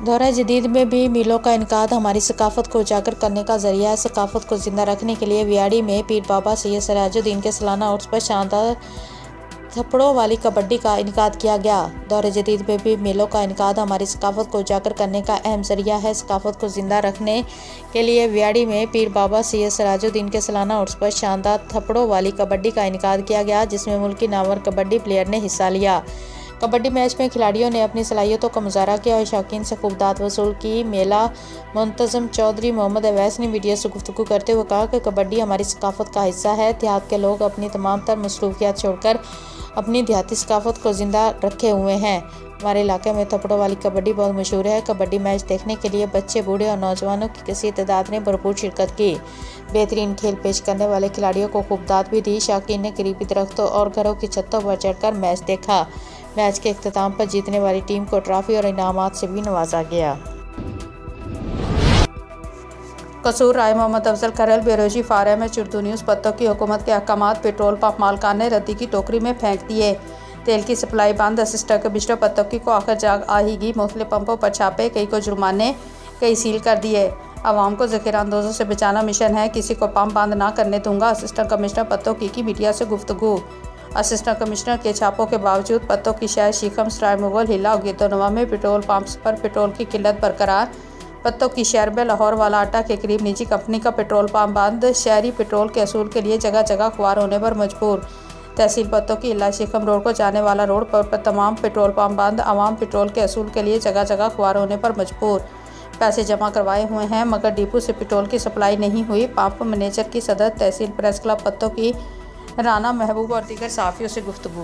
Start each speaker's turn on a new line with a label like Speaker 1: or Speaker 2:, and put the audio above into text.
Speaker 1: दौरा जदीद में भी मिलों का इनकाद हमारी सकाफ़त को उजागर करने का ज़रिया है। सकाफ़त को ज़िंदा रखने के लिए वियाड़ी में पीर बाबा सैयद सिराजुद्दीन के सालाना उर्स पर शानदार थप्पड़ों वाली कबड्डी का इनकाद किया गया। दौरे जदीद में भी मेलों का इनकाद हमारी सकाफ़त को उजागर करने का अहम ज़रिया है। सकाफ़त को ज़िंदा रखने के लिए वियाड़ी में पीर बाबा सैयद सिराजुद्दीन के सालाना उर्स पर शानदार थप्पड़ों वाली कबड्डी का इनकाद किया गया, जिसमें मुल्की नामवर कबड्डी प्लेयर ने हिस्सा लिया। कबड्डी मैच में खिलाड़ियों ने अपनी सलाहियतों का मुजाहरा किया और शौकीन से खूब दाद वसूल की। मेला मुंतज़म चौधरी मोहम्मद अवैस ने मीडिया से गुफ्तगू करते हुए कहा कि कबड्डी हमारी सकाफ़त का हिस्सा है। देहात के लोग अपनी तमाम तर मसरूफियात छोड़कर अपनी देहाती सकाफ़त को ज़िंदा रखे हुए हैं। हमारे इलाके में थप्पड़ों वाली कबड्डी बहुत मशहूर है। कबड्डी मैच देखने के लिए बच्चे, बूढ़े और नौजवानों की कसीर तादाद ने भरपूर शिरकत की। बेहतरीन खेल पेश करने वाले खिलाड़ियों को खूब दाद भी दी। शौकीन ने करीबी दरख्तों और घरों की छतों पर चढ़कर मैच देखा। मैच के इख्तिताम पर जीतने वाली टीम को ट्रॉफी और इनामात से भी नवाजा गया। कसूर राय मोहम्मद अफजल खरल बेरोजी फारे में चिड़तू न्यूज़। पत्तों की हुकूमत के अहकामात पेट्रोल पंप मालकान ने रद्दी की टोकरी में फेंक दिए। तेल की सप्लाई बंद। असिस्टेंट कमिश्नर पत्तों को आखिर जाग आएगी। मुख्तलिफ पंपों पर छापे, कई को जुर्माने, कई सील कर दिए। आवाम को ज़ख़ीरा अंदोज़ों से बचाना मिशन है, किसी को पंप बंद ना करने दूंगा। असिस्टेंट कमिश्नर पत्तों की मीडिया से गुफ्तगू। असिस्टेंट कमिश्नर के छापों के बावजूद पत्तों की शहर शीखम, सराय मुगल, हिला और गिरदोनवा में पेट्रोल पंप्स पर पेट्रोल की किल्लत बरकरार। पत्तों की शहर में लाहौर वाला आटा के करीब निजी कंपनी का पेट्रोल पंप बंद। शहरी पेट्रोल के असूल के लिए जगह जगह ख्वार होने पर मजबूर। तहसील पत्तों की हिला शीखम रोड को जाने वाला रोड पर तमाम पेट्रोल पंप बंद। आवाम पेट्रोल के असूल के लिए जगह जगह ख्वार होने पर मजबूर। पैसे जमा करवाए हुए हैं मगर डिपो से पेट्रोल की सप्लाई नहीं हुई। पंप मैनेजर की सदर तहसील प्रेस क्लब पत्तों की राना महबूब और दीगर सहाफ़ियों से गुफ्तगू।